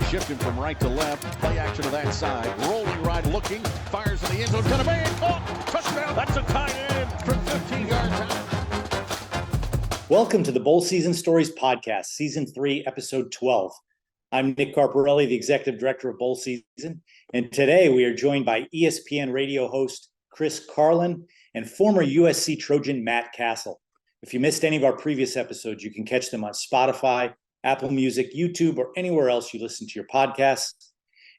shifting from right to left. Play action to that side. Rolling right, looking. Fires in the end zone. Gonna be caught. Touchdown. That's a tight end from 15 yards out. Welcome to the Bowl Season Stories Podcast, Season 3, Episode 12. I'm Nick Carparelli, the Executive Director of Bowl Season, and today we are joined by ESPN radio host Chris Carlin and former USC Trojan Matt Cassel. If you missed any of our previous episodes, you can catch them on Spotify, Apple Music, YouTube, or anywhere else you listen to your podcasts.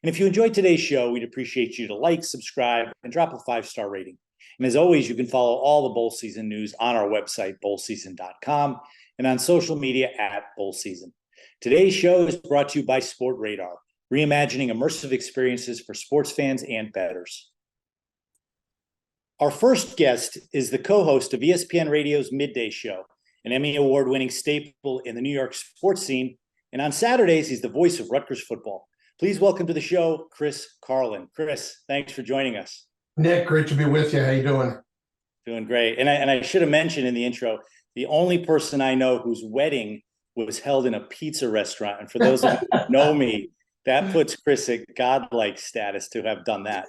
And if you enjoyed today's show, we'd appreciate you to like, subscribe, and drop a 5-star rating. And as always, you can follow all the bowl season news on our website, bowlseason.com, and on social media at Bowl Season. Today's show is brought to you by Sport Radar, reimagining immersive experiences for sports fans and bettors. Our first guest is the co-host of ESPN Radio's Midday Show, an Emmy Award-winning staple in the New York sports scene. And on Saturdays, he's the voice of Rutgers football. Please welcome to the show, Chris Carlin. Chris, thanks for joining us. Nick, great to be with you. How you doing? Doing great. And I should have mentioned in the intro, the only person I know whose wedding was held in a pizza restaurant. And for those of you who know me, that puts Chris at godlike status to have done that.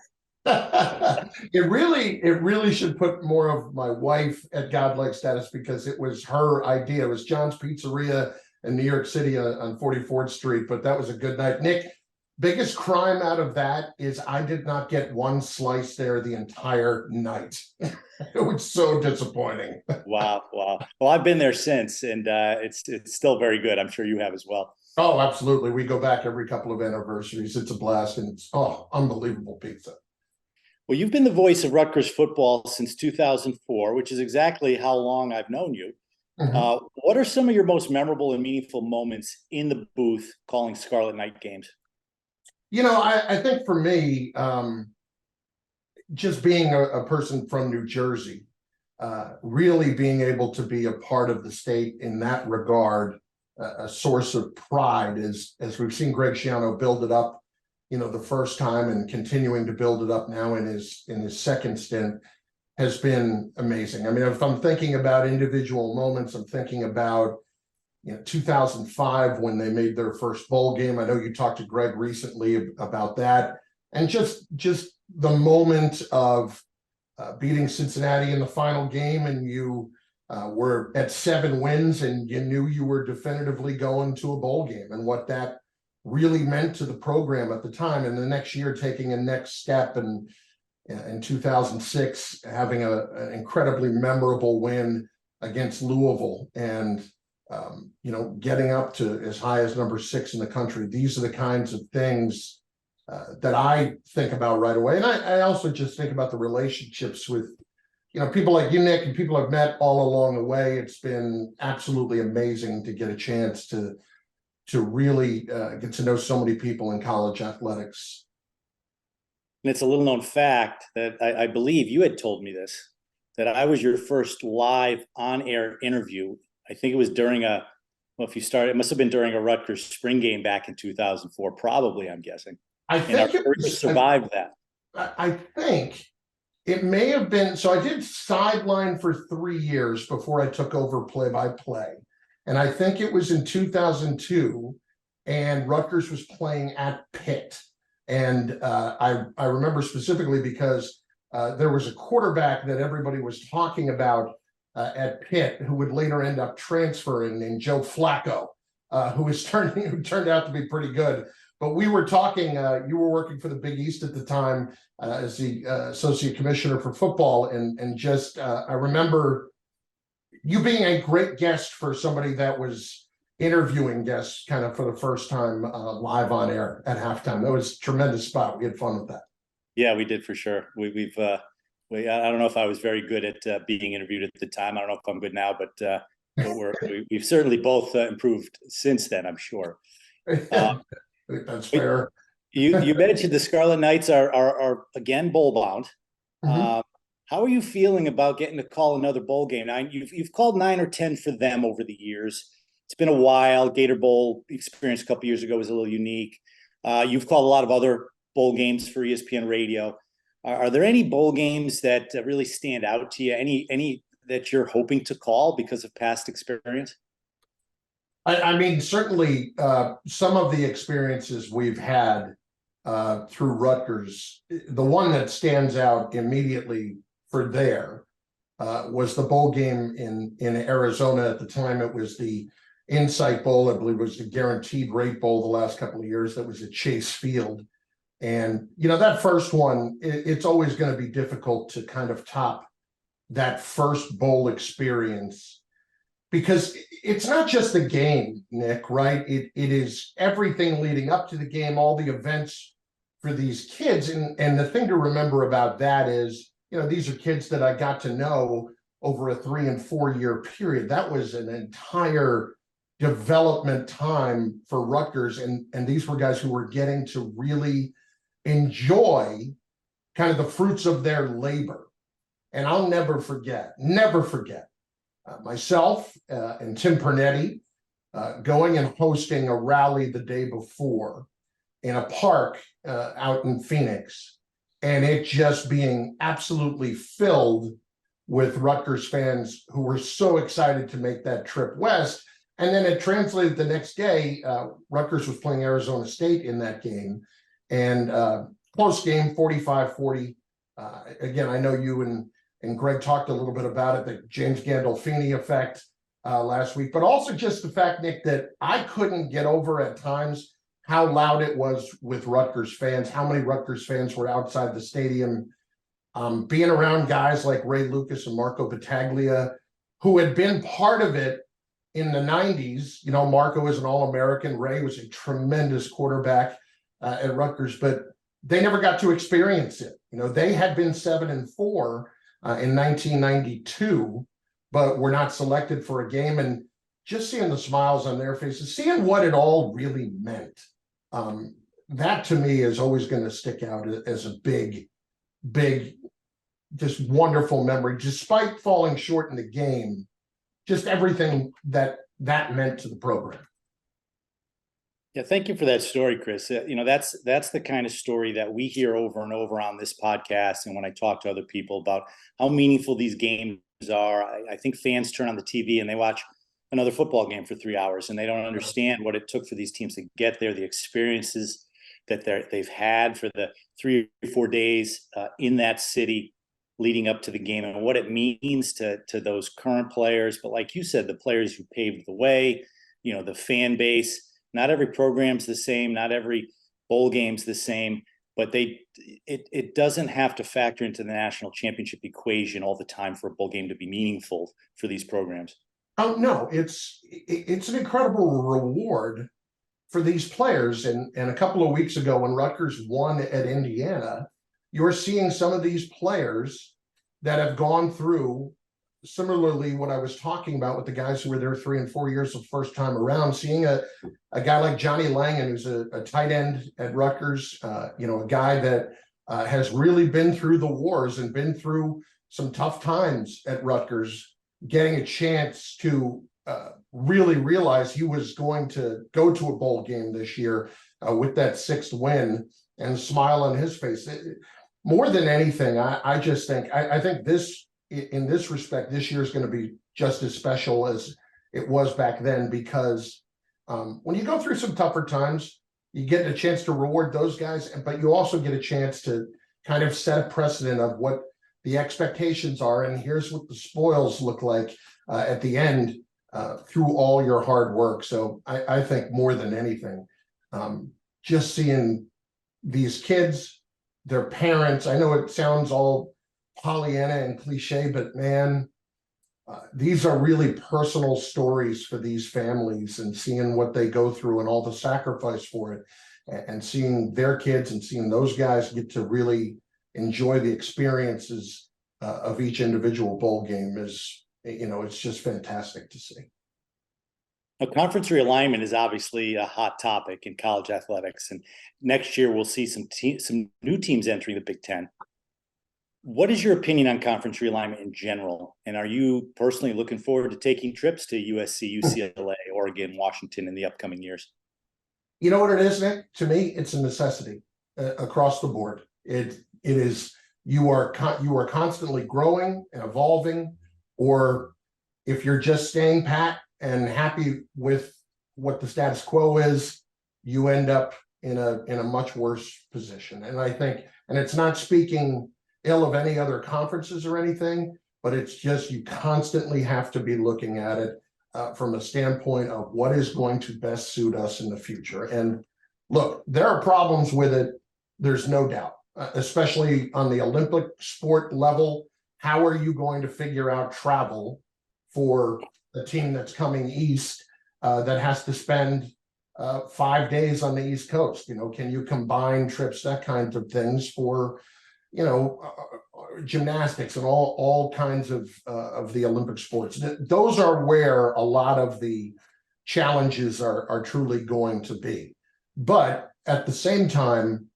It really should put more of my wife at godlike status because it was her idea. It was John's Pizzeria in New York City on 44th Street, but that was a good night. Nick, biggest crime out of that is I did not get one slice there the entire night. It was so disappointing. Wow. Well, I've been there since, and it's still very good. I'm sure you have as well. Oh, absolutely. We go back every couple of anniversaries. It's a blast, and it's unbelievable pizza. Well, you've been the voice of Rutgers football since 2004, which is exactly how long I've known you. Mm-hmm. What are some of your most memorable and meaningful moments in the booth calling Scarlet Knight games? You know, I think for me, just being a person from New Jersey, really being able to be a part of the state in that regard, a source of pride as we've seen Greg Schiano build it up, the first time and continuing to build it up now in his second stint has been amazing. I mean, if I'm thinking about individual moments, I'm thinking about 2005 when they made their first bowl game. I know you talked to Greg recently about that, and just the moment of beating Cincinnati in the final game, and you were at 7 wins, and you knew you were definitively going to a bowl game, and what that really meant to the program at the time. And the next year taking a next step, and in 2006 having an incredibly memorable win against Louisville, and getting up to as high as number 6 in the country. These are the kinds of things that I think about right away. And I also just think about the relationships with people like you, Nick, and people I've met all along the way. It's been absolutely amazing to get a chance to really get to know so many people in college athletics. And it's a little known fact that I believe you had told me this, that I was your first live on-air interview. I think it was during it must have been during a Rutgers spring game back in 2004, probably, I'm guessing. I think it survived that. I think it may have been. So I did sideline for 3 years before I took over play-by-play. And I think it was in 2002, and Rutgers was playing at Pitt. And I remember specifically because there was a quarterback that everybody was talking about at Pitt who would later end up transferring, named Joe Flacco, who turned out to be pretty good. But we were talking, you were working for the Big East at the time as the associate commissioner for football. And just, I remember you being a great guest for somebody that was interviewing guests kind of for the first time live on air at halftime. That was a tremendous spot. We had fun with that. Yeah, we did for sure. I don't know if I was very good at being interviewed at the time. I don't know if I'm good now, but we've certainly both improved since then, I'm sure. I think that's fair. You mentioned the Scarlet Knights are again bowl bound. Mm-hmm. How are you feeling about getting to call another bowl game? Now, you've called 9 or 10 for them over the years. It's been a while. Gator Bowl experience a couple years ago was a little unique. You've called a lot of other bowl games for ESPN Radio. Are there any bowl games that really stand out to you? Any that you're hoping to call because of past experience? I mean, certainly some of the experiences we've had through Rutgers, the one that stands out immediately for there was the bowl game in Arizona. At the time, it was the Insight Bowl. I believe it was the Guaranteed Rate Bowl the last couple of years. That was at Chase Field. And, that first one, it's always going to be difficult to kind of top that first bowl experience, because it's not just the game, Nick, right? It is everything leading up to the game, all the events for these kids. And the thing to remember about that is, these are kids that I got to know over a 3 and 4 year period. That was an entire development time for Rutgers. And these were guys who were getting to really enjoy kind of the fruits of their labor. And I'll never forget myself and Tim Pernetti going and hosting a rally the day before in a park out in Phoenix, and it just being absolutely filled with Rutgers fans who were so excited to make that trip west. And then it translated the next day. Rutgers was playing Arizona State in that game, and close game, 45-40. Again, I know you and Greg talked a little bit about it, the James Gandolfini effect last week, but also just the fact, Nick, that I couldn't get over at times how loud it was with Rutgers fans, how many Rutgers fans were outside the stadium, being around guys like Ray Lucas and Marco Battaglia, who had been part of it in the 90s. Marco was an All-American. Ray was a tremendous quarterback at Rutgers, but they never got to experience it. They had been 7-4 in 1992, but were not selected for a game. And just seeing the smiles on their faces, seeing what it all really meant, that to me is always going to stick out as a big, just wonderful memory, despite falling short in the game, just everything that meant to the program. Yeah, thank you for that story, Chris. That's the kind of story that we hear over and over on this podcast. And when I talk to other people about how meaningful these games are, I think fans turn on the TV and they watch another football game for 3 hours, and they don't understand what it took for these teams to get there, the experiences that they've had for the 3 or 4 days in that city leading up to the game, and what it means to those current players. But like you said, the players who paved the way, the fan base. Not every program's the same, not every bowl game's the same, but it doesn't have to factor into the national championship equation all the time for a bowl game to be meaningful for these programs. Oh no, it's an incredible reward for these players. And a couple of weeks ago, when Rutgers won at Indiana, you're seeing some of these players that have gone through similarly what I was talking about with the guys who were there 3 and 4 years the first time around, seeing a guy like Johnny Langan, who's a tight end at Rutgers, a guy that has really been through the wars and been through some tough times at Rutgers, getting a chance to really realize he was going to go to a bowl game this year with that 6th win, and a smile on his face. More than anything, I just think, I think this, in this respect, this year is going to be just as special as it was back then, because when you go through some tougher times, you get a chance to reward those guys, but you also get a chance to kind of set a precedent of what the expectations are. And here's what the spoils look like at the end through all your hard work. So I think more than anything, just seeing these kids, their parents, I know it sounds all Pollyanna and cliche, but man, these are really personal stories for these families, and seeing what they go through and all the sacrifice for it, and seeing their kids and seeing those guys get to really enjoy the experiences of each individual bowl game is, it's just fantastic to see. Now, conference realignment is obviously a hot topic in college athletics, and next year we'll see some new teams entering the Big Ten. What is your opinion on conference realignment in general? And are you personally looking forward to taking trips to USC, UCLA, Oregon, Washington in the upcoming years? You know what it is, Nick? To me, it's a necessity across the board. It is, you are constantly growing and evolving, or if you're just staying pat and happy with what the status quo is, you end up in a much worse position. And I think, and it's not speaking ill of any other conferences or anything, but it's just you constantly have to be looking at it from a standpoint of what is going to best suit us in the future. And look, there are problems with it. There's no doubt, especially on the Olympic sport level. How are you going to figure out travel for a team that's coming east that has to spend 5 days on the East Coast? You know, can you combine trips, that kind of things for, you know, gymnastics and all kinds of the Olympic sports? Those are where a lot of the challenges are truly going to be. But at the same time,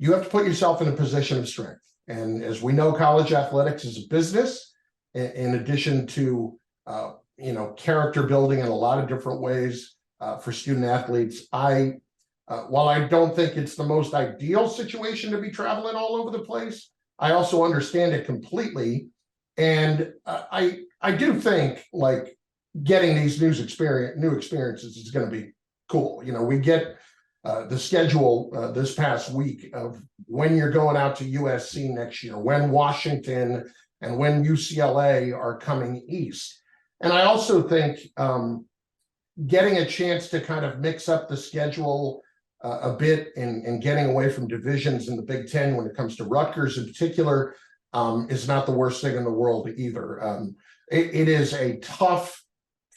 you have to put yourself in a position of strength. And as we know, college athletics is a business, in addition to, you know, character building in a lot of different ways for student athletes. While I don't think it's the most ideal situation to be traveling all over the place, I also understand it completely. And I do think, like, getting these new experiences is going to be cool. You know, we get the schedule this past week of when you're going out to USC next year, when Washington and when UCLA are coming east. And I also think getting a chance to kind of mix up the schedule a bit and getting away from divisions in the Big Ten when it comes to Rutgers in particular is not the worst thing in the world either. It is a tough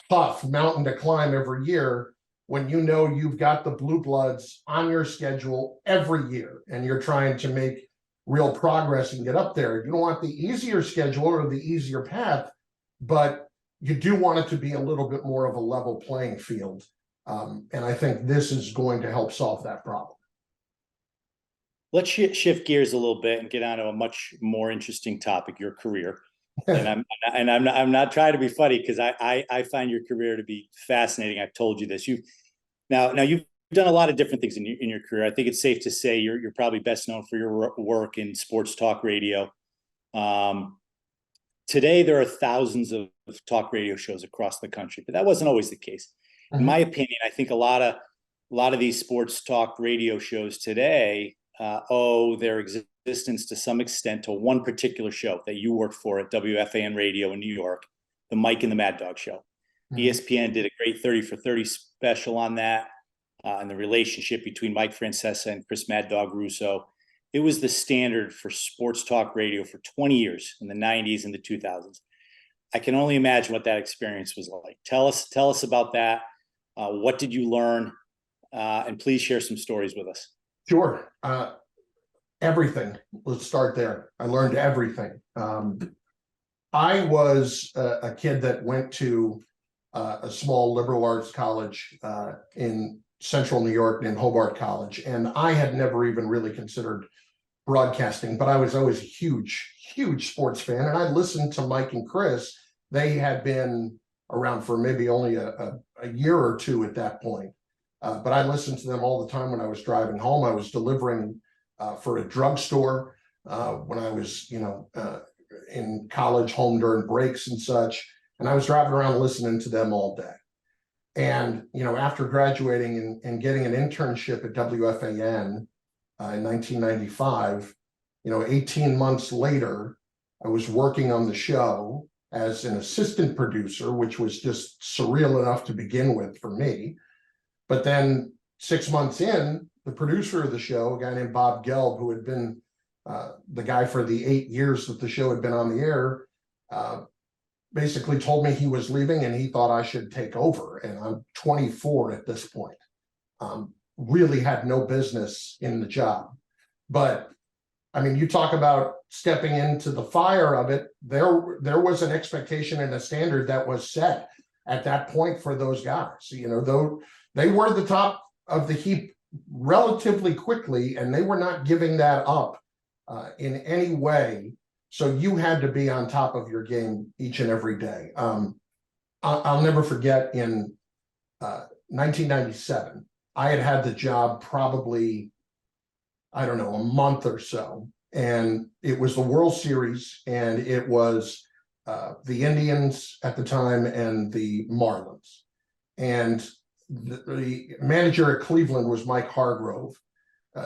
mountain to climb every year when you know you've got the blue bloods on your schedule every year and you're trying to make real progress and get up there. You don't want the easier schedule or the easier path, but you do want it to be a little bit more of a level playing field. And I think this is going to help solve that problem. Let's shift gears a little bit and get on to a much more interesting topic, your career. And I'm not trying to be funny, because I find your career to be fascinating. I've told you this. You've done a lot of different things in your career. I think it's safe to say you're probably best known for your work in sports talk radio. Today, there are thousands of talk radio shows across the country, but that wasn't always the case. In my opinion, I think a lot of these sports talk radio shows today owe their existence to some extent to one particular show that you worked for at WFAN Radio in New York, the Mike and the Mad Dog Show. ESPN did a great 30 for 30 special on that, and the relationship between Mike Francesa and Chris Mad Dog Russo. It was the standard for sports talk radio for 20 years in the 90s and the 2000s. I can only imagine what that experience was like. Tell us about that. What did you learn? And please share some stories with us. Sure. Everything. Let's start there. I learned everything. I was a kid that went to a small liberal arts college in central New York named Hobart College. And I had never even really considered broadcasting, but I was always a huge sports fan. And I listened to Mike and Chris. They had been around for maybe only a year or two at that point. But I listened to them all the time when I was driving home. I was delivering for a drugstore when I was, in college, home during breaks and such. And I was driving around listening to them all day. And, after graduating and getting an internship at WFAN in 1995, 18 months later, I was working on the show as an assistant producer, which was just surreal enough to begin with for me. But then 6 months in, the producer of the show, a guy named Bob Gelb, who had been the guy for the 8 years that the show had been on the air, basically told me he was leaving and he thought I should take over. And I'm 24 at this point. Really had no business in the job. But I mean, you talk about stepping into the fire of it. There was an expectation and a standard that was set at that point for those guys. Though they were the top of the heap relatively quickly, and they were not giving that up in any way. So you had to be on top of your game each and every day. I'll never forget in 1997, I had the job probably, I don't know, a month or so. And it was the World Series, and it was the Indians at the time and the Marlins. And the manager at Cleveland was Mike Hargrove.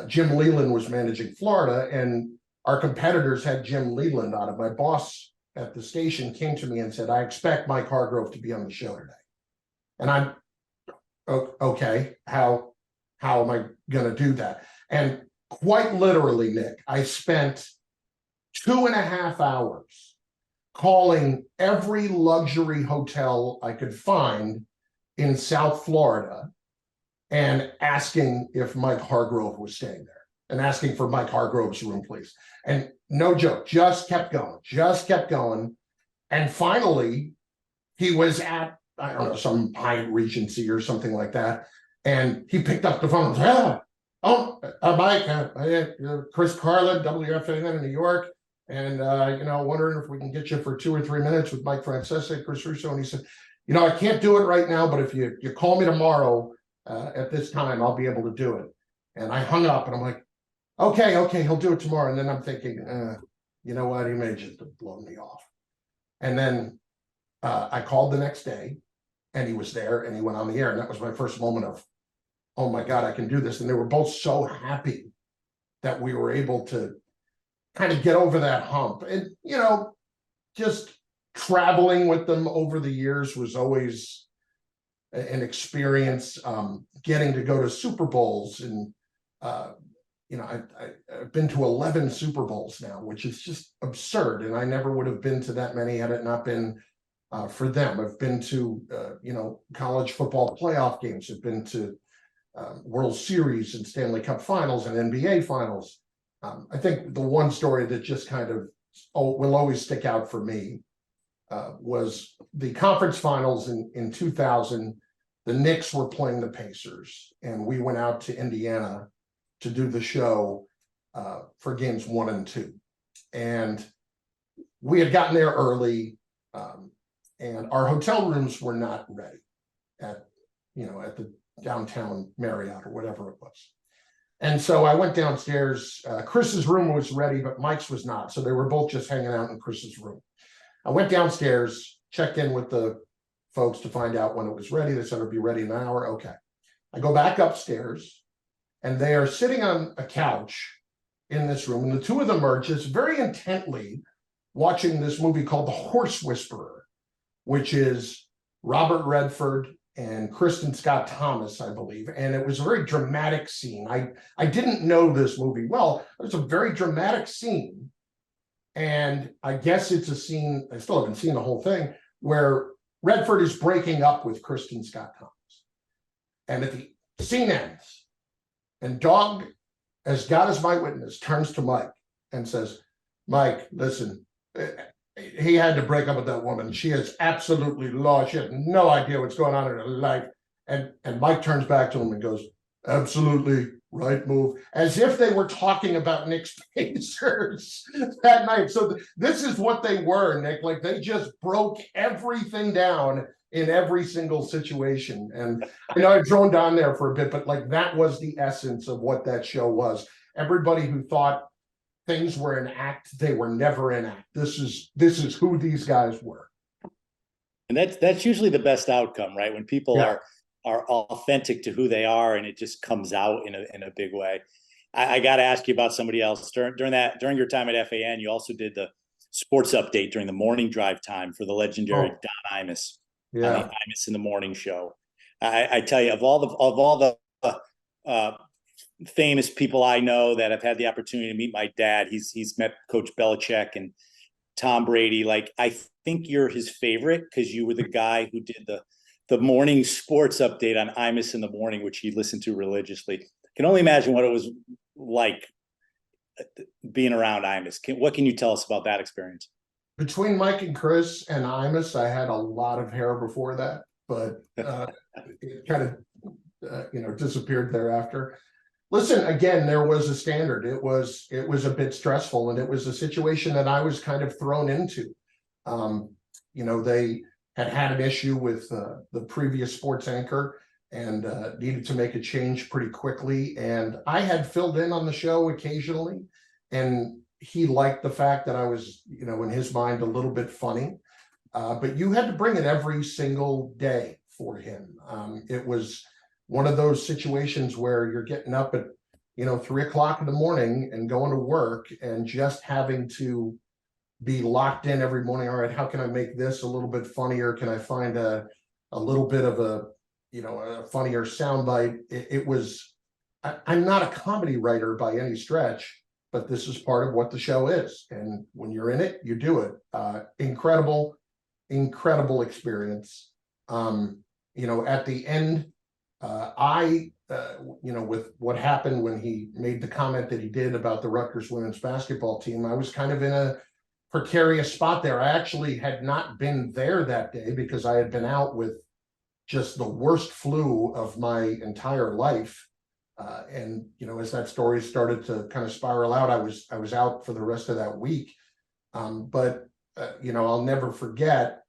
Jim Leland was managing Florida, and our competitors had Jim Leland on it. My boss at the station came to me and said, I expect Mike Hargrove to be on the show today. And I'm, okay, how am I going to do that? And quite literally, Nick, I spent 2.5 hours calling every luxury hotel I could find in South Florida and asking if Mike Hargrove was staying there and asking for Mike Hargrove's room, please. And no joke, just kept going. And finally, he was at, I don't know, some Hyatt Regency or something like that. And he picked up the phone and said, Mike, Chris Carlin, WFAN in New York. And, wondering if we can get you for 2 or 3 minutes with Mike Francesa and Chris Russo. And he said, I can't do it right now, but if you call me tomorrow at this time, I'll be able to do it. And I hung up and I'm like, okay, he'll do it tomorrow. And then I'm thinking, you know what? He may just have blown me off. And then I called the next day and he was there and he went on the air. And that was my first moment of, oh my God, I can do this. And they were both so happy that we were able to kind of get over that hump. And, just traveling with them over the years was always an experience. Getting to go to Super Bowls and, I've been to 11 Super Bowls now, which is just absurd. And I never would have been to that many had it not been for them. I've been to, college football playoff games. I've been to World Series and Stanley Cup finals and NBA finals. I think the one story that just kind of will always stick out for me was the conference finals in 2000. The Knicks were playing the Pacers, and we went out to Indiana to do the show for games 1 and 2. And we had gotten there early, and our hotel rooms were not ready at the downtown Marriott or whatever it was. And so I went downstairs. Chris's room was ready, but Mike's was not. So they were both just hanging out in Chris's room. I went downstairs, checked in with the folks to find out when it was ready. They said it'd be ready in an hour. Okay. I go back upstairs and they are sitting on a couch in this room. And the two of them are just very intently watching this movie called The Horse Whisperer, which is Robert Redford and Kristen Scott Thomas, I believe. And it was a very dramatic scene. I didn't know this movie well. It was a very dramatic scene. And I guess it's a scene, I still haven't seen the whole thing, where Redford is breaking up with Kristen Scott Thomas. And at the scene ends, and Dog, as God is my witness, turns to Mike and says, Mike, listen, he had to break up with that woman. She is absolutely lost. She has no idea what's going on in her life. And Mike turns back to him and goes, absolutely right move, as if they were talking about Knicks Pacers that night. So this is what they were, Nick. Like, they just broke everything down in every single situation. And I've droned down there for a bit, but like, that was the essence of what that show was. Everybody who thought things were an act, they were never an act. This is who these guys were. And that's usually the best outcome, right? When people are authentic to who they are, and it just comes out in a big way. I got to ask you about somebody else. During your time at FAN, you also did the sports update during the morning drive time for the legendary Don Imus. On the Imus in the Morning Show. I tell you, of all the famous people I know that have had the opportunity to meet my dad, he's met Coach Belichick and Tom Brady. Like, I think you're his favorite because you were the guy who did the morning sports update on Imus in the Morning, which he listened to religiously. I can only imagine what it was like being around Imus. What can you tell us about that experience? Between Mike and Chris and Imus, I had a lot of hair before that, but it kind of disappeared thereafter. Listen, again, there was a standard. It was a bit stressful, and it was a situation that I was kind of thrown into. They had an issue with the previous sports anchor and needed to make a change pretty quickly. And I had filled in on the show occasionally, and he liked the fact that I was, in his mind, a little bit funny. But you had to bring it every single day for him. It was one of those situations where you're getting up at 3 o'clock in the morning and going to work and just having to be locked in every morning. All right, how can I make this a little bit funnier? Can I find a little bit of a funnier soundbite? I'm not a comedy writer by any stretch, but this is part of what the show is. And when you're in it, you do it. Incredible experience. At the end, with what happened when he made the comment that he did about the Rutgers women's basketball team, I was kind of in a precarious spot there. I actually had not been there that day because I had been out with just the worst flu of my entire life. And as that story started to kind of spiral out, I was out for the rest of that week. But I'll never forget,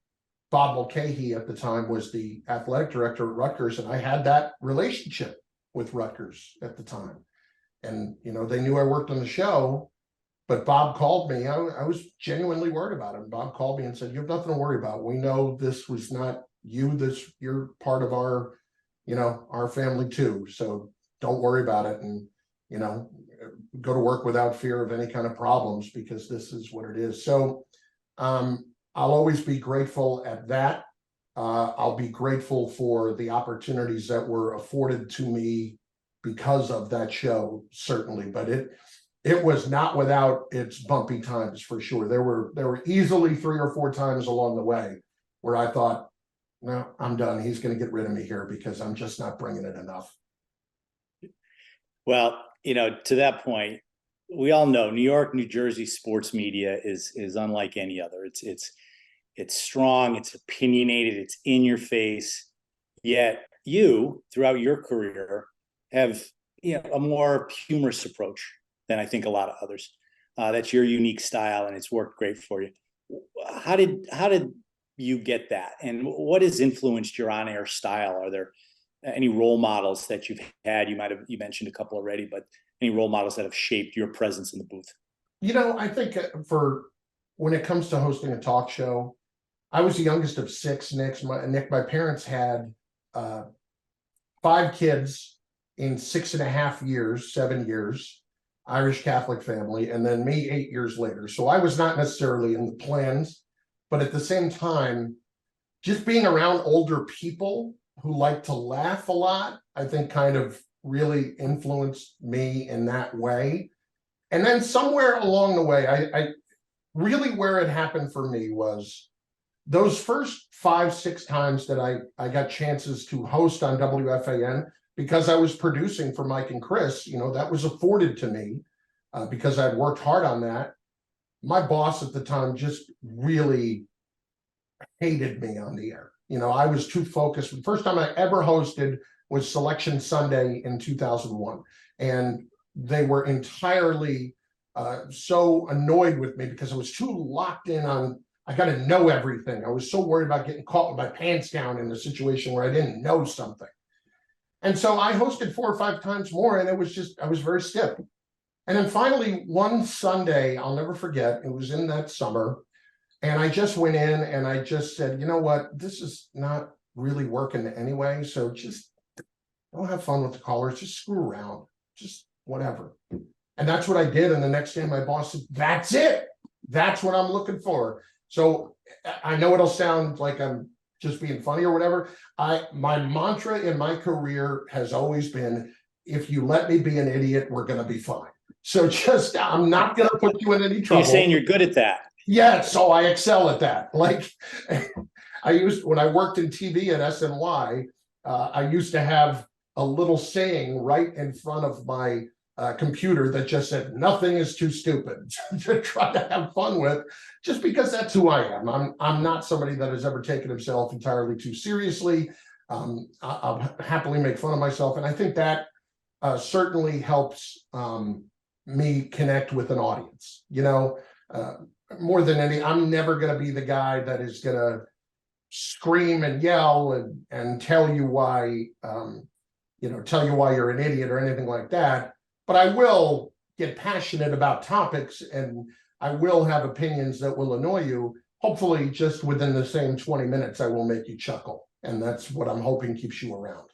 Bob Mulcahy at the time was the athletic director at Rutgers, and I had that relationship with Rutgers at the time. And they knew I worked on the show, but Bob called me. I was genuinely worried about him. Bob called me and said, "You have nothing to worry about. We know this was not you. You're part of our family too. So don't worry about it, and go to work without fear of any kind of problems, because this is what it is." So I'll always be grateful at that. I'll be grateful for the opportunities that were afforded to me because of that show, certainly. But it was not without its bumpy times, for sure. There were easily 3 or 4 times along the way where I thought, no, I'm done. He's going to get rid of me here because I'm just not bringing it enough. Well, to that point, we all know New York, New Jersey sports media is unlike any other. It's strong, it's opinionated, it's in your face. Yet you, throughout your career, have a more humorous approach than I think a lot of others. That's your unique style, and it's worked great for you. How did you get that, and what has influenced your on-air style? Are there any role models that you've had? You mentioned a couple already, but any role models that have shaped your presence in the booth? I think when it comes to hosting a talk show, I was the youngest of 6. My parents had 5 kids in 6.5 years, 7 years, Irish Catholic family, and then me 8 years later. So I was not necessarily in the plans, but at the same time, just being around older people who like to laugh a lot, I think kind of really influenced me in that way. And then somewhere along the way, I really, where it happened for me was those first 5-6 times that I got chances to host on WFAN, because I was producing for Mike and Chris, that was afforded to me because I'd worked hard on that. My boss at the time just really hated me on the air. I was too focused. The first time I ever hosted was Selection Sunday in 2001. And they were entirely so annoyed with me because I was too locked in on, I got to know everything. I was so worried about getting caught with my pants down in a situation where I didn't know something. And so I hosted 4 or 5 times more, and I was very stiff. And then finally, one Sunday, I'll never forget, it was in that summer, and I just went in and I just said, you know what, this is not really working anyway, so just don't have fun with the callers, just screw around, just whatever. And that's what I did. And the next day, my boss said, that's it. That's what I'm looking for. So I know it'll sound like I'm just being funny or whatever. My mantra in my career has always been, if you let me be an idiot, we're going to be fine. So I'm not going to put you in any trouble. You're saying you're good at that. Yeah, so I excel at that. Like when I worked in TV at SNY, I used to have a little saying right in front of my computer that just said, nothing is too stupid, to try to have fun with, just because that's who I am. I'm not somebody that has ever taken himself entirely too seriously. I'll happily make fun of myself. And I think that certainly helps me connect with an audience, more than any. I'm never going to be the guy that is going to scream and yell and tell you why, tell you why you're an idiot or anything like that. But I will get passionate about topics, and I will have opinions that will annoy you. Hopefully, just within the same 20 minutes, I will make you chuckle. And that's what I'm hoping keeps you around.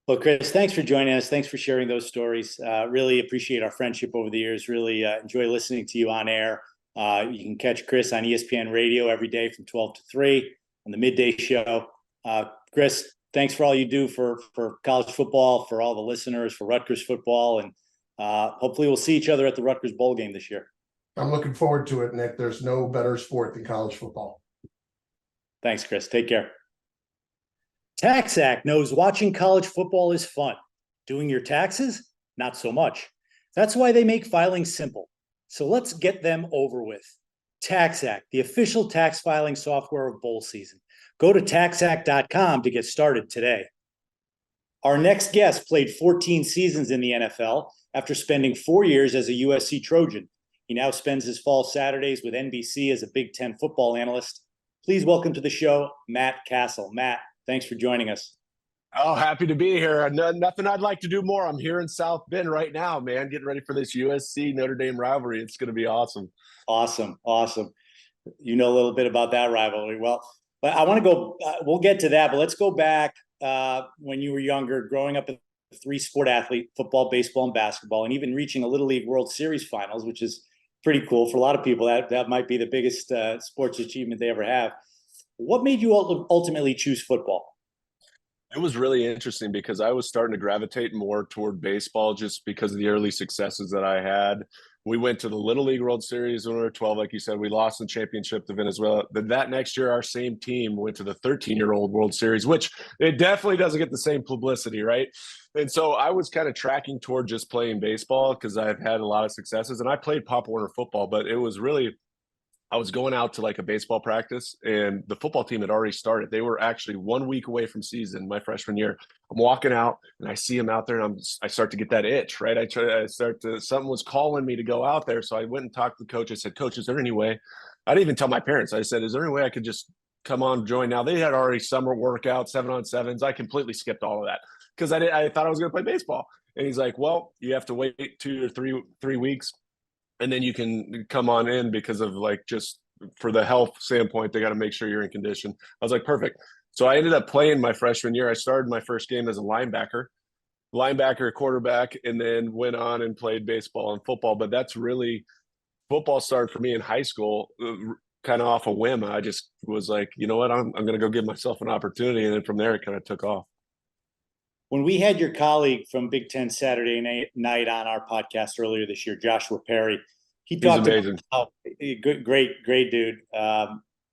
Well, Chris, thanks for joining us. Thanks for sharing those stories. Really appreciate our friendship over the years. Really enjoy listening to you on air. You can catch Chris on ESPN Radio every day from 12 to 3 on the midday show. Chris, thanks for all you do for college football, for all the listeners, for Rutgers football, and hopefully we'll see each other at the Rutgers Bowl game this year. I'm looking forward to it, Nick. There's no better sport than college football. Thanks, Chris. Take care. TaxAct knows watching college football is fun. Doing your taxes? Not so much. That's why they make filing simple. So let's get them over with. TaxAct, the official tax filing software of bowl season. Go to taxact.com to get started today. Our next guest played 14 seasons in the NFL after spending 4 years as a USC Trojan. He now spends his fall Saturdays with NBC as a Big Ten football analyst. Please welcome to the show, Matt Cassel. Matt, thanks for joining us. Oh, happy to be here. Nothing I'd like to do more. I'm here in South Bend right now, man, getting ready for this USC Notre Dame rivalry. It's going to be awesome. Awesome. You know a little bit about that rivalry. Well, but I want to go, we'll get to that, but let's go back when you were younger, growing up a three-sport athlete, football, baseball, and basketball, and even reaching a Little League World Series finals, which is pretty cool. For a lot of people, that might be the biggest sports achievement they ever have. What made you ultimately choose football? It was really interesting because I was starting to gravitate more toward baseball just because of the early successes that I had. We went to the Little League World Series when we were 12, like you said. We lost the championship to Venezuela. But that next year, our same team went to the 13-year-old World Series, which it definitely doesn't get the same publicity, right? And so I was kind of tracking toward just playing baseball because I've had a lot of successes. And I played Pop Warner football, but it was really – I was going out to like a baseball practice and the football team had already started. They were actually 1 week away from season my freshman year. I'm walking out and I see them out there and I start to get that itch, right? Something was calling me to go out there. So I went and talked to the coach. I said, Coach, is there any way? I didn't even tell my parents. I said, is there any way I could just come on, join? Now they had already summer workouts, 7-on-7s. I completely skipped all of that because I thought I was going to play baseball. And he's like, well, you have to wait 2 or 3 weeks. And then you can come on in because of like just for the health standpoint, they got to make sure you're in condition. I was like, perfect. So I ended up playing my freshman year. I started my first game as a linebacker, quarterback, and then went on and played baseball and football. But that's really football started for me in high school, kind of off a whim. I just was like, you know what, I'm going to go give myself an opportunity. And then from there, it kind of took off. When we had your colleague from Big Ten Saturday Night on our podcast earlier this year, Joshua Perry, he talked about how great dude,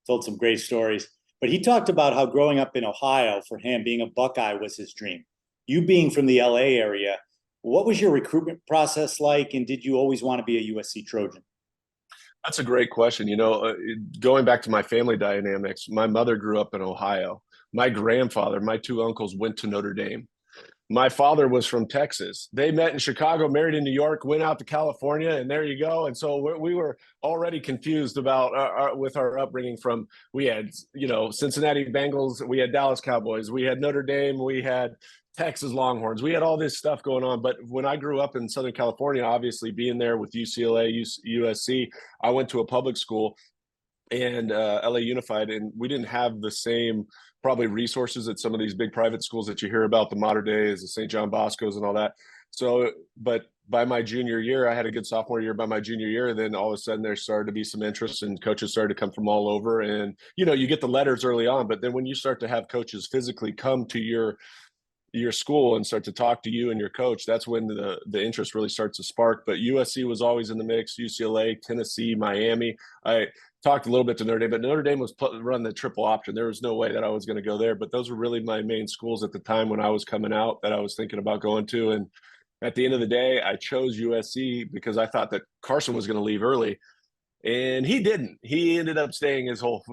told some great stories. But he talked about how growing up in Ohio, for him, being a Buckeye was his dream. You being from the LA area, what was your recruitment process like? And did you always want to be a USC Trojan? That's a great question. You know, going back to my family dynamics, my mother grew up in Ohio. My grandfather, my 2 uncles went to Notre Dame. My father was from Texas. They met in Chicago, married in New York, went out to California, and there you go. And so we were already confused about with our upbringing. From we had, you know, Cincinnati Bengals, we had Dallas Cowboys, we had Notre Dame, we had Texas Longhorns, we had all this stuff going on. But when I grew up in Southern California, obviously being there with UCLA, USC, I went to a public school and LA Unified, and we didn't have the same probably resources at some of these big private schools that you hear about, the Mater Deis, the St. John Bosco's and all that. So, but by my junior year, I had a good sophomore year. By my junior year, then all of a sudden there started to be some interest and coaches started to come from all over. And, you know, you get the letters early on, but then when you start to have coaches physically come to your school and start to talk to you and your coach, that's when the interest really starts to spark. But USC was always in the mix, UCLA, Tennessee, Miami. I talked a little bit to Notre Dame, but Notre Dame was run the triple option. There was no way that I was going to go there, but those were really my main schools at the time when I was coming out that I was thinking about going to. And at the end of the day, I chose USC because I thought that Carson was going to leave early, and he didn't. He ended up staying his whole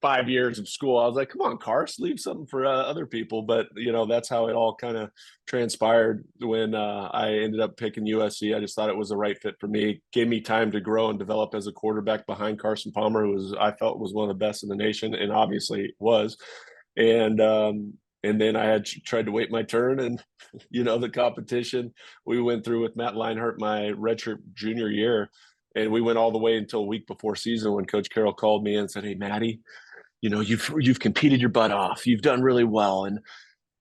5 years of school. I was like, come on, Carson, leave something for other people. But, you know, that's how it all kind of transpired when I ended up picking USC. I just thought it was the right fit for me. It gave me time to grow and develop as a quarterback behind Carson Palmer, who I felt was one of the best in the nation, and obviously was. And then I had tried to wait my turn, and, you know, the competition we went through with Matt Leinart my redshirt junior year. And we went all the way until a week before season when Coach Carroll called me and said, hey, Matty, you know, you've competed your butt off. You've done really well. And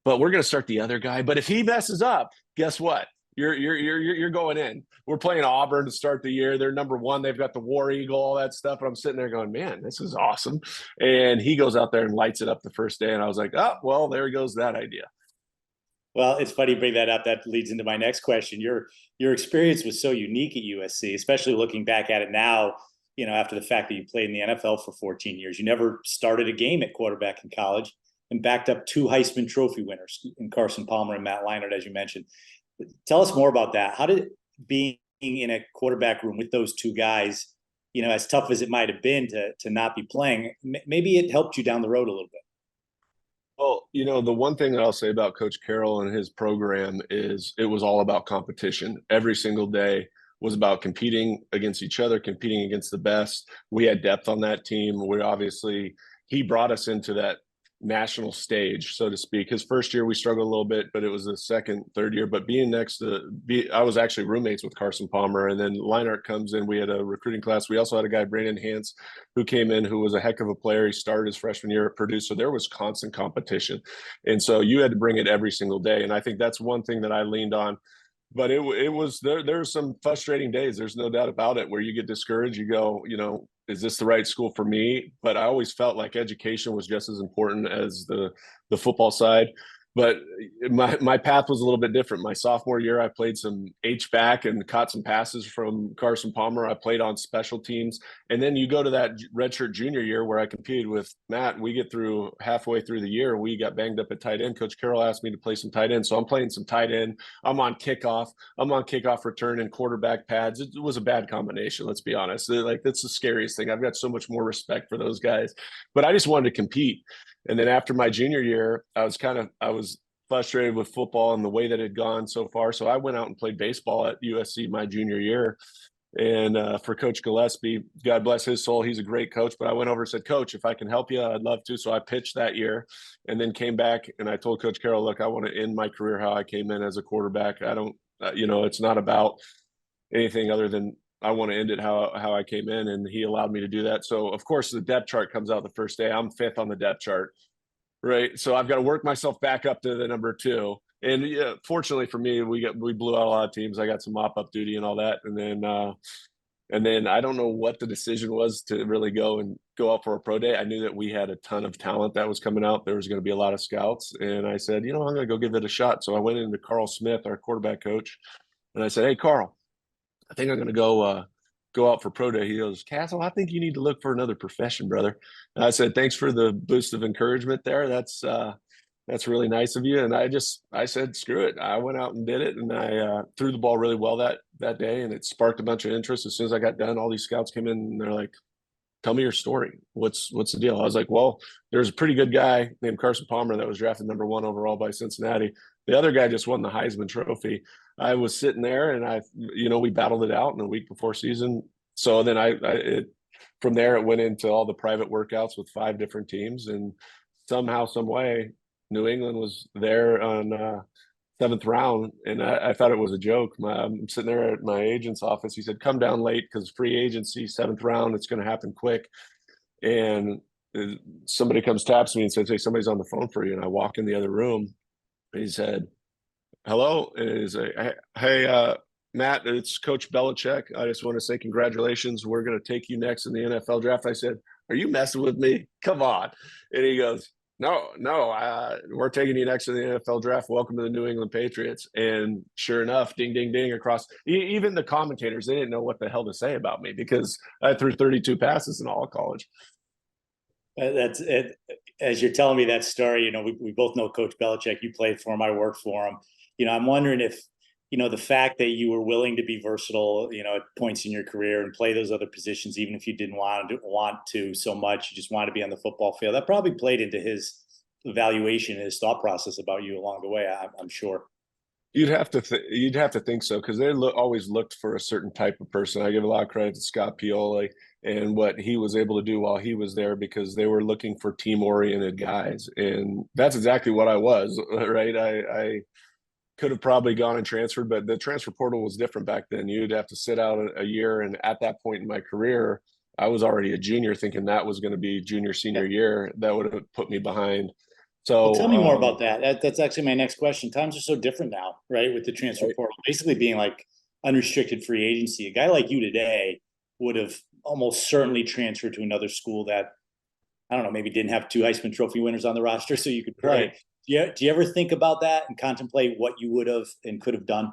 but we're going to start the other guy. But if he messes up, guess what? You're going in. We're playing Auburn to start the year. They're number one. They've got the War Eagle, all that stuff. And I'm sitting there going, man, this is awesome. And he goes out there and lights it up the first day. And I was like, oh, well, there goes that idea. Well, it's funny you bring that up. That leads into my next question. Your experience was so unique at USC, especially looking back at it now, after the fact that you played in the NFL for 14 years. You never started a game at quarterback in college and backed up 2 Heisman Trophy winners in Carson Palmer and Matt Leinart, as you mentioned. Tell us more about that. How did being in a quarterback room with those 2 guys, as tough as it might have been to not be playing, maybe it helped you down the road a little bit? Well, the one thing that I'll say about Coach Carroll and his program is it was all about competition. Every single day was about competing against each other, competing against the best. We had depth on that team. He brought us into that national stage, so to speak. His first year we struggled a little bit, but it was the second, third year. But I was actually roommates with Carson Palmer, and then Leinart comes in. We had a recruiting class. We also had a guy, Brandon Hance, who came in, who was a heck of a player. He started his freshman year at Purdue, so there was constant competition, and so you had to bring it every single day. And I think that's one thing that I leaned on. But it was there were some frustrating days. There's no doubt about it, where you get discouraged. You go, is this the right school for me? But I always felt like education was just as important as the football side. But my path was a little bit different. My sophomore year, I played some H-back and caught some passes from Carson Palmer. I played on special teams. And then you go to that redshirt junior year where I competed with Matt. We get through halfway through the year. We got banged up at tight end. Coach Carroll asked me to play some tight end. So I'm playing some tight end. I'm on kickoff return and quarterback pads. It was a bad combination, let's be honest. That's the scariest thing. I've got so much more respect for those guys. But I just wanted to compete. And then after my junior year, I was frustrated with football and the way that it had gone so far. So I went out and played baseball at USC my junior year. And for Coach Gillespie, God bless his soul, he's a great coach. But I went over and said, Coach, if I can help you, I'd love to. So I pitched that year and then came back and I told Coach Carroll, look, I want to end my career how I came in as a quarterback. I don't, it's not about anything other than I want to end it how I came in, and he allowed me to do that. So of course the depth chart comes out the first day. I'm 5th on the depth chart, right? So I've got to work myself back up to the number 2. And yeah, fortunately for me, we blew out a lot of teams. I got some mop up duty and all that, and then I don't know what the decision was to really go out for a pro day. I knew that we had a ton of talent that was coming out. There was going to be a lot of scouts, and I said, I'm going to go give it a shot. So I went into Carl Smith, our quarterback coach, and I said, hey, Carl, I think I'm going to go out for pro day. He goes, Cassel, I think you need to look for another profession, brother. And I said, thanks for the boost of encouragement there. That's really nice of you. And I said, screw it. I went out and did it. And I threw the ball really well that day. And it sparked a bunch of interest. As soon as I got done, all these scouts came in and they're like, tell me your story. What's the deal? I was like, well, there's a pretty good guy named Carson Palmer that was drafted number 1 overall by Cincinnati. The other guy just won the Heisman Trophy. I was sitting there and we battled it out in the week before season. So then from there, it went into all the private workouts with 5 different teams. And somehow, some way, New England was there on 7th round. And I thought it was a joke. I'm sitting there at my agent's office. He said, come down late because free agency, 7th round, it's going to happen quick. And somebody comes, taps me and says, hey, somebody's on the phone for you. And I walk in the other room. And he said, hello. And he's like, hey, Matt, it's Coach Belichick. I just want to say congratulations. We're going to take you next in the NFL draft. I said, are you messing with me? Come on. And he goes, no, we're taking you next in the NFL draft. Welcome to the New England Patriots. And sure enough, ding, ding, ding across. Even the commentators, they didn't know what the hell to say about me because I threw 32 passes in all of college. That's it. As you're telling me that story, we both know Coach Belichick. You played for him. I worked for him. I'm wondering if, the fact that you were willing to be versatile, at points in your career and play those other positions, even if you didn't want to so much, you just wanted to be on the football field, that probably played into his evaluation and his thought process about you along the way, I'm sure. You'd have to think so, because they always looked for a certain type of person. I give a lot of credit to Scott Pioli and what he was able to do while he was there, because they were looking for team-oriented guys, and that's exactly what I was. Right, I could have probably gone and transferred, but the transfer portal was different back then. You'd have to sit out a year, and at that point in my career, I was already a junior, thinking that was going to be junior senior year. That would have put me behind So Well, tell me more about that. That's actually my next question. Times are so different now, right? With the transfer portal basically being like unrestricted free agency. A guy like you today would have almost certainly transferred to another school that, I don't know, maybe didn't have 2 Heisman Trophy winners on the roster so you could play. Right. Do you ever think about that and contemplate what you would have and could have done?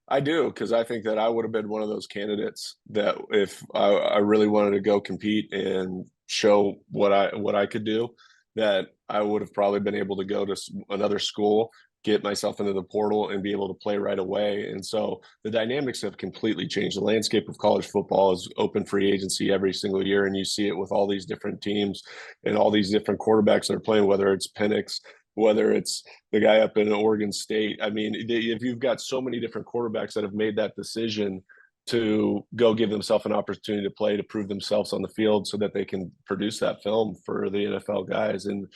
I do, because I think that I would have been one of those candidates that if I really wanted to go compete and show what I could do, that I would have probably been able to go to another school, get myself into the portal, and be able to play right away. And so the dynamics have completely changed. The landscape of college football is open free agency every single year, and you see it with all these different teams and all these different quarterbacks that are playing, whether it's Penix, whether it's the guy up in Oregon State. I mean, if you've got so many different quarterbacks that have made that decision to go give themselves an opportunity to play, to prove themselves on the field so that they can produce that film for the NFL guys. And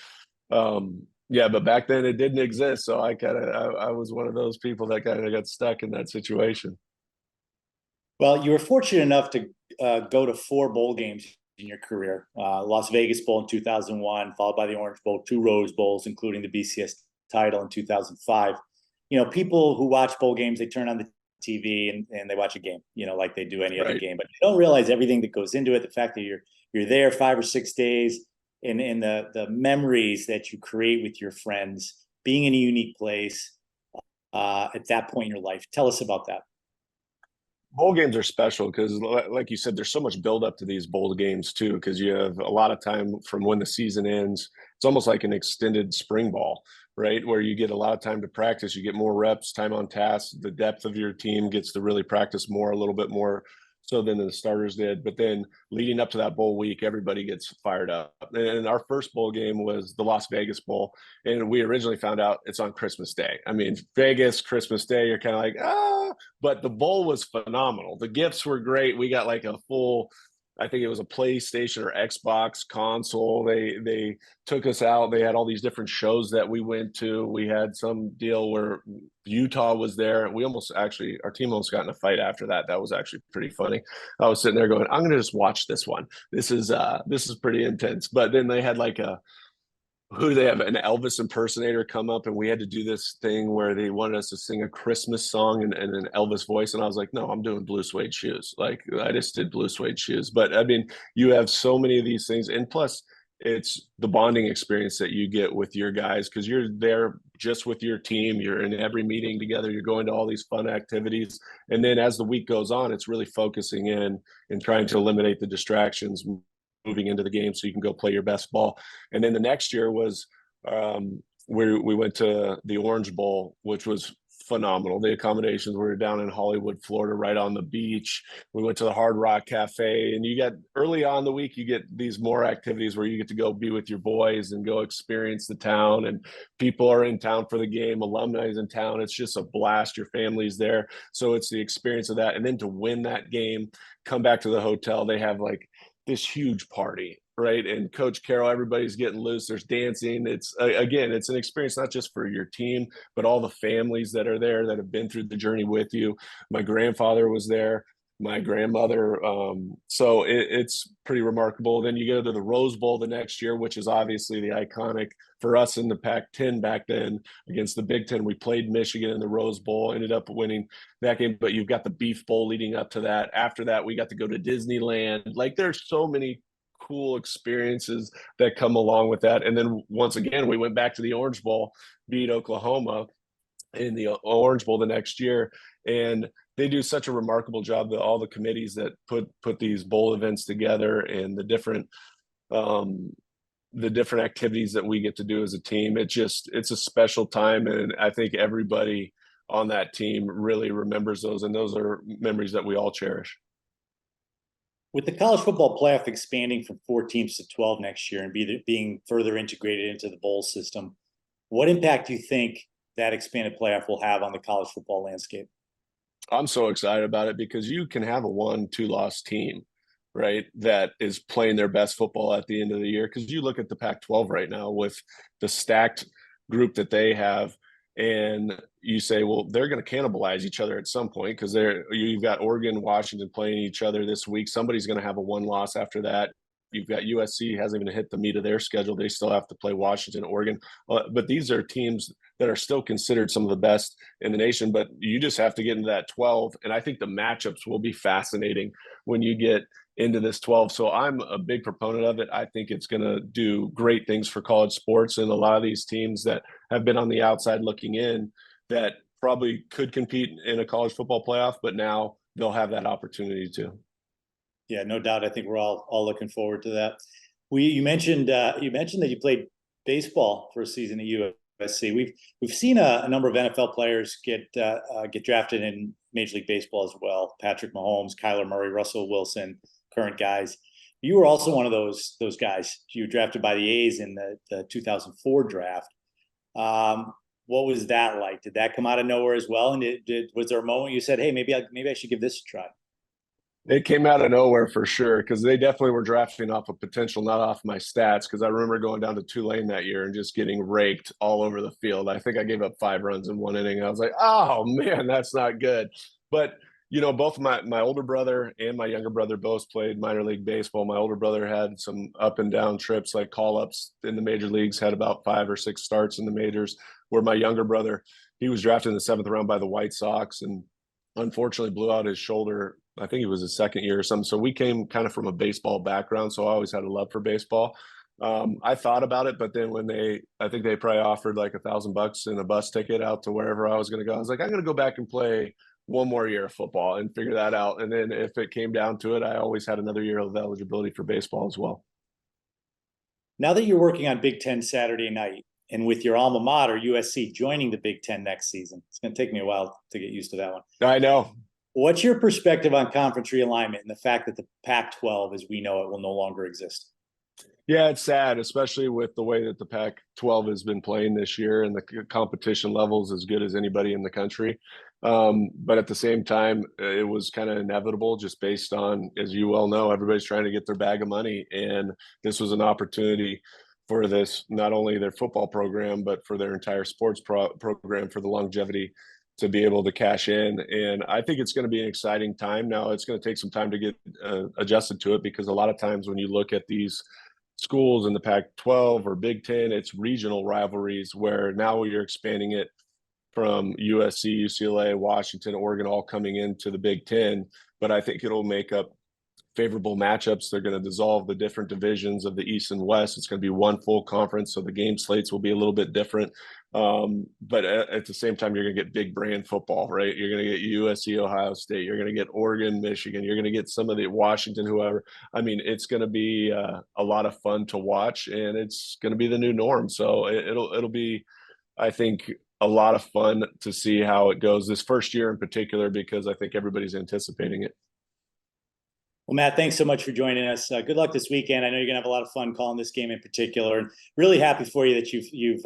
yeah, but back then it didn't exist. So I was one of those people that kind of got stuck in that situation. Well, you were fortunate enough to go to 4 bowl games in your career. Las Vegas Bowl in 2001, followed by the Orange Bowl, 2 Rose Bowls, including the BCS title in 2005. People who watch bowl games, they turn on the TV and they watch a game, like they do any other game, but they don't realize everything that goes into it. The fact that you're there 5 or 6 days, and the memories that you create with your friends, being in a unique place at that point in your life. Tell us about that. Bowl games are special because, like you said, there's so much build up to these bowl games too, because you have a lot of time from when the season ends. It's almost like an extended spring ball, right? Where you get a lot of time to practice, you get more reps, time on task. The depth of your team gets to really practice more, a little bit more so than the starters did. But then leading up to that bowl week, everybody gets fired up. And our first bowl game was the Las Vegas Bowl. And we originally found out it's on Christmas Day. I mean, Vegas, Christmas Day, you're kind of like, but the bowl was phenomenal. The gifts were great. We got like a full, I think it was a PlayStation or Xbox console. They took us out. They had all these different shows that we went to. We had some deal where Utah was there. We almost actually, our team almost got in a fight after that. That was actually pretty funny. I was sitting there going, I'm going to just watch this one. This is pretty intense. But then they had like who do they have? An Elvis impersonator come up, and we had to do this thing where they wanted us to sing a Christmas song in an Elvis voice. And I was like, no, I'm doing Blue Suede Shoes. Like, I just did Blue Suede Shoes. But I mean, you have so many of these things. And plus, it's the bonding experience that you get with your guys because you're there just with your team. You're in every meeting together. You're going to all these fun activities. And then as the week goes on, it's really focusing in and trying to eliminate the distractions moving into the game so you can go play your best ball. And then the next year was where we went to the Orange Bowl, which was phenomenal. The accommodations, we were down in Hollywood, Florida, right on the beach. We went to the Hard Rock Cafe, and you get early on the week, you get these more activities where you get to go be with your boys and go experience the town, and people are in town for the game, alumni is in town. It's just a blast. Your family's there. So it's the experience of that. And then to win that game, come back to the hotel, they have like this huge party, right? And Coach Carroll, everybody's getting loose. There's dancing. It's again, it's an experience not just for your team, but all the families that are there that have been through the journey with you. My grandfather was there, my grandmother. So it's pretty remarkable. Then you go to the Rose Bowl the next year, which is obviously the iconic for us in the Pac-10 back then against the Big Ten. We played Michigan in the Rose Bowl, ended up winning that game, but you've got the Beef Bowl leading up to that. After that, we got to go to Disneyland. Like, there's so many cool experiences that come along with that. And then once again, we went back to the Orange Bowl, beat Oklahoma in the Orange Bowl the next year. And they do such a remarkable job, all the committees that put these bowl events together and the different activities that we get to do as a team. It's a special time. And I think everybody on that team really remembers those. And those are memories that we all cherish. With the college football playoff expanding from 4 teams to 12 next year and being further integrated into the bowl system, what impact do you think that expanded playoff will have on the college football landscape? I'm so excited about it because you can have a 1-2 loss team, right, that is playing their best football at the end of the year. Because you look at the Pac-12 right now with the stacked group that they have, and you say, well, they're going to cannibalize each other at some point because you've got Oregon, Washington playing each other this week. Somebody's going to have a 1 loss after that. You've got USC hasn't even hit the meat of their schedule. They still have to play Washington, Oregon. But these are teams that are still considered some of the best in the nation. But you just have to get into that 12. And I think the matchups will be fascinating when you get into this 12. So I'm a big proponent of it. I think it's going to do great things for college sports. And a lot of these teams that have been on the outside looking in that probably could compete in a college football playoff, but now they'll have that opportunity too. Yeah, no doubt. I think we're all looking forward to that. You mentioned that you played baseball for a season at USC. We've seen a number of NFL players get drafted in Major League Baseball as well. Patrick Mahomes, Kyler Murray, Russell Wilson, current guys. You were also one of those guys. You were drafted by the A's in the 2004 draft. What was that like? Did that come out of nowhere as well? And was there a moment you said, "Hey, maybe I should give this a try"? It came out of nowhere for sure, because they definitely were drafting off of potential, not off my stats. Because I remember going down to Tulane that year and just getting raked all over the field. I think I gave up 5 runs in 1 inning. I was like, "Oh man, that's not good." But both my older brother and my younger brother both played minor league baseball. My older brother had some up and down trips, like call-ups in the major leagues, had about 5 or 6 starts in the majors, where my younger brother, he was drafted in the 7th round by the White Sox and unfortunately blew out his shoulder. I think it was his 2nd year or something. So we came kind of from a baseball background. So I always had a love for baseball. I thought about it, but then I think they probably offered like $1,000 and a bus ticket out to wherever I was going to go. I was like, I'm going to go back and play one more year of football and figure that out. And then if it came down to it, I always had another year of eligibility for baseball as well. Now that you're working on Big Ten Saturday night and with your alma mater, USC, joining the Big Ten next season, it's going to take me a while to get used to that one. I know. What's your perspective on conference realignment and the fact that the Pac-12, as we know it, will no longer exist? Yeah, it's sad, especially with the way that the Pac-12 has been playing this year, and the competition level is as good as anybody in the country. But at the same time, it was kind of inevitable, just based on, as you well know, everybody's trying to get their bag of money. And this was an opportunity for this, not only their football program, but for their entire sports program, for the longevity to be able to cash in. And I think it's going to be an exciting time. Now, it's going to take some time to get adjusted to it, because a lot of times when you look at these schools in the Pac-12 or Big Ten, it's regional rivalries, where now you're expanding it from USC, UCLA, Washington, Oregon, all coming into the Big Ten. But I think it'll make up favorable matchups. They're going to dissolve the different divisions of the East and West. It's going to be one full conference, so the game slates will be a little bit different. But at the same time, you're going to get big brand football, right? You're going to get USC, Ohio State. You're going to get Oregon, Michigan. You're going to get some of the Washington, whoever. I mean, it's going to be a lot of fun to watch, and it's going to be the new norm. So it'll be, I think, a lot of fun to see how it goes this first year in particular, because I think everybody's anticipating it. Well, Matt, thanks so much for joining us. Good luck this weekend. I know you're going to have a lot of fun calling this game in particular, and really happy for you that you've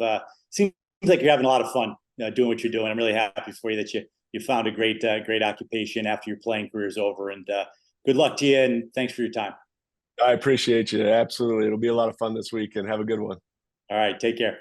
seems like you're having a lot of fun doing what you're doing. I'm really happy for you that you found a great occupation after your playing career is over, and good luck to you, and thanks for your time. I appreciate you. Absolutely. It'll be a lot of fun this weekend. Have a good one. All right. Take care.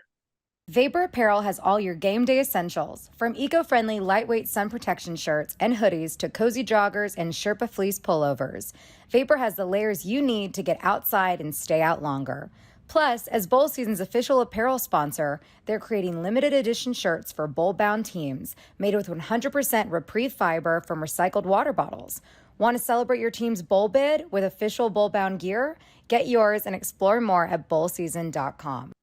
Vapor Apparel has all your game day essentials, from eco-friendly lightweight sun protection shirts and hoodies to cozy joggers and Sherpa fleece pullovers. Vapor has the layers you need to get outside and stay out longer. Plus, as bowl season's official apparel sponsor, they're creating limited edition shirts for bowl-bound teams made with 100% Reprieve fiber from recycled water bottles. Want to celebrate your team's bowl bid with official bowl-bound gear? Get yours and explore more at bowlseason.com.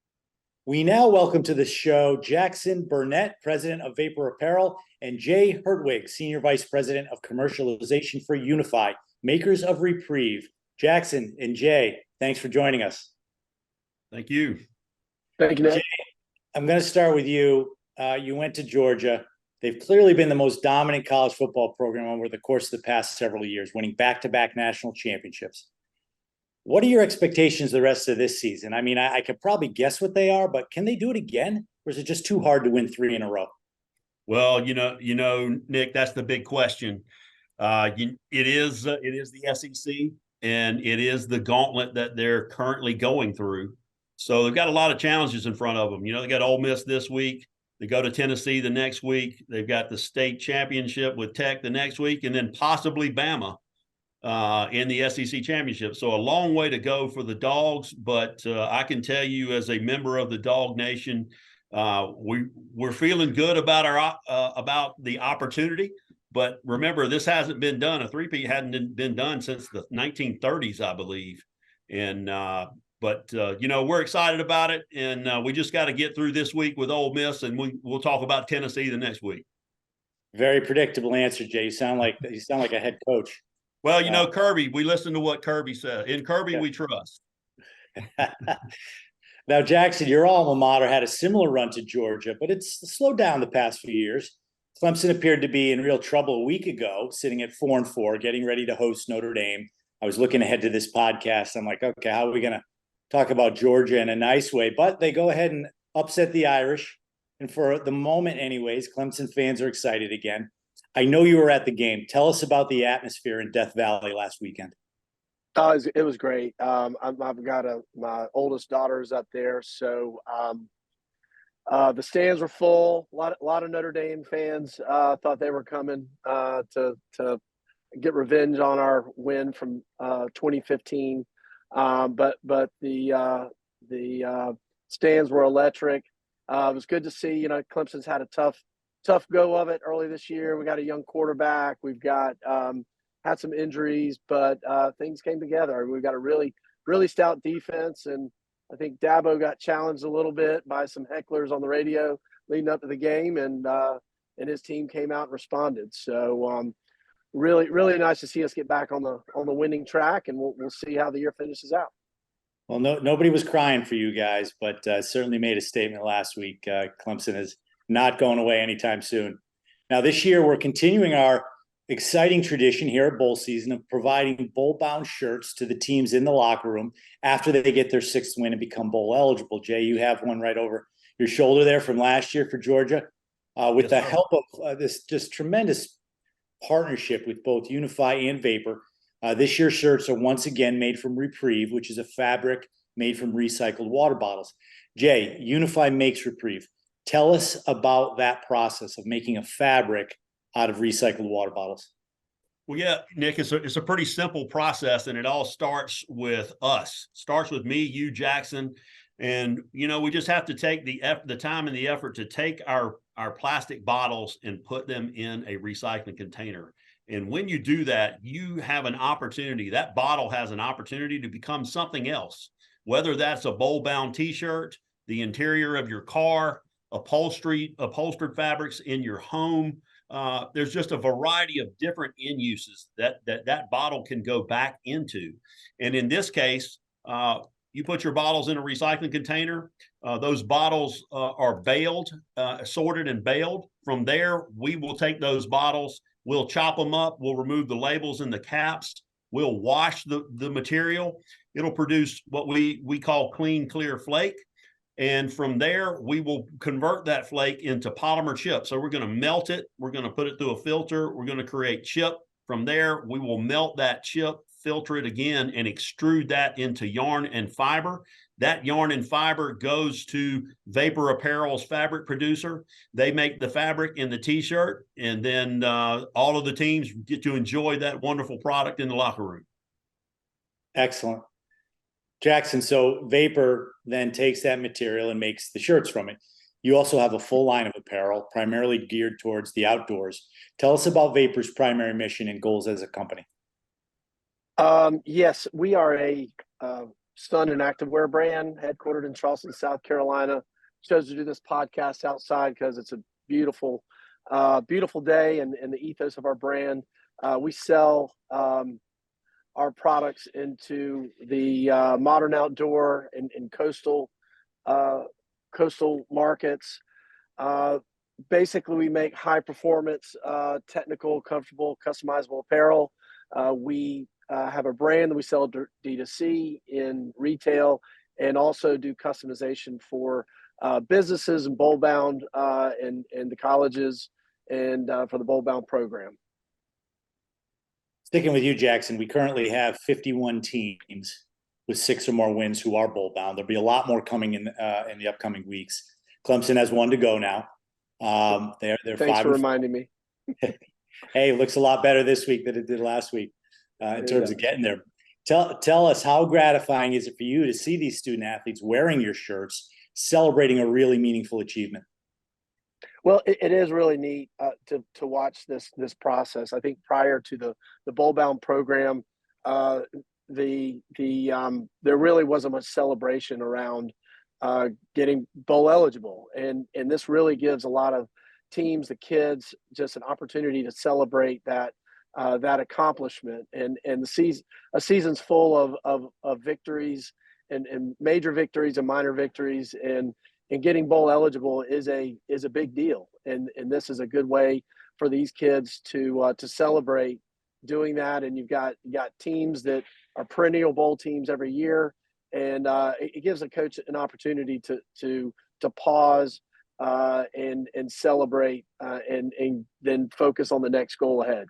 We now welcome to the show Jackson Burnett, president of Vapor Apparel, and Jay Hertwig, senior vice president of commercialization for Unify, makers of Reprieve. Jackson and Jay, thanks for joining us. Thank you. Thank you, Nick. Jay, I'm going to start with you. You went to Georgia. They've clearly been the most dominant college football program over the course of the past several years, winning back-to-back national championships. What are your expectations the rest of this season? I mean, I could probably guess what they are, but can they do it again? Or is it just too hard to win 3 in a row? Well, Nick, that's the big question. It is the SEC, and it is the gauntlet that they're currently going through. So they've got a lot of challenges in front of them. They got Ole Miss this week. They go to Tennessee the next week. They've got the state championship with Tech the next week, and then possibly Bama. in the SEC championship. So a long way to go for the Dogs, but I can tell you as a member of the Dog Nation, we're feeling good about about the opportunity. But remember, this hasn't been done. A three-peat hadn't been done since the 1930s, I believe. And but we're excited about it, and we just got to get through this week with Ole Miss, and we'll talk about Tennessee the next week. Very predictable answer, Jay. You sound like a head coach. Well, Kirby, we listen to what Kirby said. In Kirby, we trust. Now, Jackson, your alma mater had a similar run to Georgia, but it's slowed down the past few years. Clemson appeared to be in real trouble a week ago, sitting at 4-4, getting ready to host Notre Dame. I was looking ahead to this podcast. I'm like, okay, how are we going to talk about Georgia in a nice way? But they go ahead and upset the Irish. And for the moment anyways, Clemson fans are excited again. I know you were at the game. Tell us about the atmosphere in Death Valley last weekend. It was great. I've got my oldest daughter's up there, so the stands were full. A lot of Notre Dame fans thought they were coming to get revenge on our win from 2015. But the stands were electric. It was good to see. Clemson's had a tough go of it early this year. We got a young quarterback. We've got had some injuries, but things came together. We've got a really, really stout defense, and I think Dabo got challenged a little bit by some hecklers on the radio leading up to the game, and his team came out and responded. So really, really nice to see us get back on the winning track, and we'll see how the year finishes out. Well, nobody was crying for you guys, but certainly made a statement last week. Clemson is not going away anytime soon. Now, this year, we're continuing our exciting tradition here at bowl season of providing bowl-bound shirts to the teams in the locker room after they get their sixth win and become bowl eligible. Jay, you have one right over your shoulder there from last year for Georgia. With the help of this just tremendous partnership with both Unify and Vapor, this year's shirts are once again made from Reprieve, which is a fabric made from recycled water bottles. Jay, Unify makes Reprieve. Tell us about that process of making a fabric out of recycled water bottles. Well, yeah, Nick, it's a pretty simple process, and it all starts with us. Starts with me, you, Jackson, and we just have to take the time and the effort to take our plastic bottles and put them in a recycling container. And when you do that, you have an opportunity. That bottle has an opportunity to become something else, whether that's a bowl-bound T-shirt, the interior of your car, upholstered fabrics in your home. There's just a variety of different end uses that bottle can go back into. And in this case, you put your bottles in a recycling container. Those bottles are baled, sorted and baled. From there, we will take those bottles, we'll chop them up, we'll remove the labels and the caps, we'll wash the material. It'll produce what we call clean, clear flake. And from there, we will convert that flake into polymer chip. So we're going to melt it. We're going to put it through a filter. We're going to create chip. From there, we will melt that chip, filter it again, and extrude that into yarn and fiber. That yarn and fiber goes to Vapor Apparel's fabric producer. They make the fabric in the T-shirt, and then all of the teams get to enjoy that wonderful product in the locker room. Excellent. Jackson, so Vapor then takes that material and makes the shirts from it. You also have a full line of apparel, primarily geared towards the outdoors. Tell us about Vapor's primary mission and goals as a company. Yes, we are a sun and activewear brand headquartered in Charleston, South Carolina. Chose to do this podcast outside because it's a beautiful, beautiful day, and the ethos of our brand. We sell our products into the modern outdoor and coastal markets. Basically, we make high performance, technical, comfortable, customizable apparel. We have a brand that we sell D2C in retail, and also do customization for businesses and bowl bound and the colleges, and for the bowl bound program. Sticking with you, Jackson, we currently have 51 teams with 6 or more wins who are bowl bound. There'll be a lot more coming in the upcoming weeks. Clemson has 1 to go now. They're Thanks for reminding me. Hey, it looks a lot better this week than it did last week. in terms of getting there. Tell us, how gratifying is it for you to see these student athletes wearing your shirts, celebrating a really meaningful achievement? Well, it is really neat to watch this process. I think prior to the bowl bound program, there really wasn't much celebration around getting bowl eligible, and this really gives a lot of teams, the kids, just an opportunity to celebrate that accomplishment. And a season's full of victories and major victories and minor victories, and getting bowl eligible is a big deal. And this is a good way for these kids to celebrate doing that. And you've got teams that are perennial bowl teams every year, and it gives a coach an opportunity to pause and celebrate and then focus on the next goal ahead.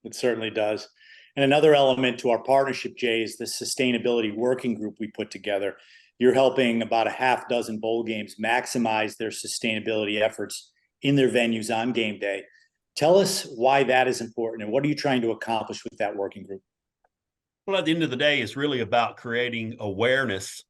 It certainly does. And another element to our partnership, Jay, is the sustainability working group we put together. You're helping about a half dozen bowl games maximize their sustainability efforts in their venues on game day. Tell us why that is important, and what are you trying to accomplish with that working group? Well, at the end of the day, it's really about creating awareness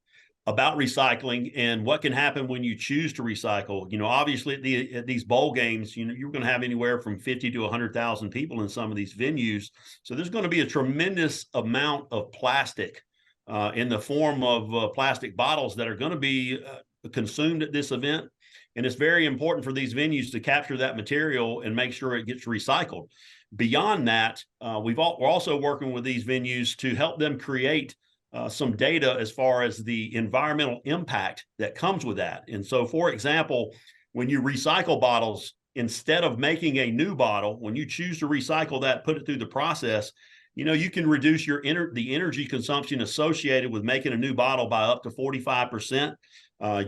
about recycling and what can happen when you choose to recycle. Obviously at these bowl games, you're going to have anywhere from 50 to 100,000 people in some of these venues. So there's going to be a tremendous amount of plastic in the form of plastic bottles that are going to be consumed at this event. And it's very important for these venues to capture that material and make sure it gets recycled. Beyond that, we're also working with these venues to help them create some data as far as the environmental impact that comes with that. And so, for example, when you recycle bottles, instead of making a new bottle, when you choose to recycle that, put it through the process, you can reduce the energy consumption associated with making a new bottle by up to 45%.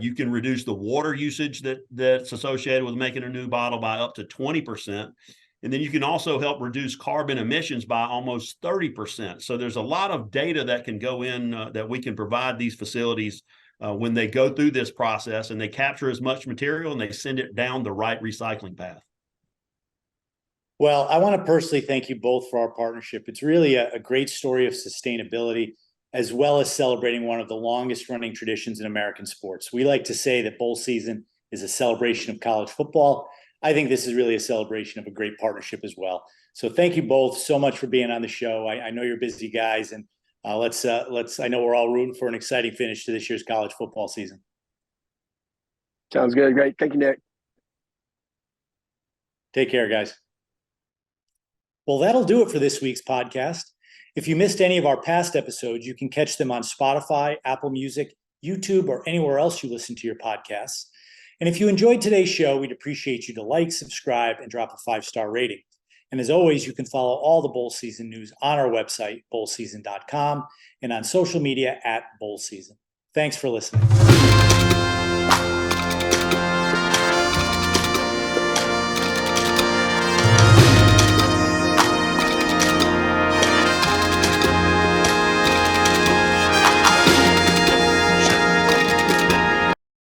You can reduce the water usage that's associated with making a new bottle by up to 20%. And then you can also help reduce carbon emissions by almost 30%. So there's a lot of data that can go in that we can provide these facilities when they go through this process, and they capture as much material and they send it down the right recycling path. Well, I want to personally thank you both for our partnership. It's really a great story of sustainability, as well as celebrating one of the longest running traditions in American sports. We like to say that bowl season is a celebration of college football. I think this is really a celebration of a great partnership as well. So thank you both so much for being on the show. I know you're busy guys, and let's I know we're all rooting for an exciting finish to this year's college football season. Sounds good. Great. Thank you, Nick. Take care, guys. Well, that'll do it for this week's podcast. If you missed any of our past episodes, you can catch them on Spotify, Apple Music, YouTube, or anywhere else you listen to your podcasts. And if you enjoyed today's show, we'd appreciate you to like, subscribe, and drop a 5-star rating. And as always, you can follow all the bowl season news on our website, bowlseason.com, and on social media @bowlseason. Thanks for listening.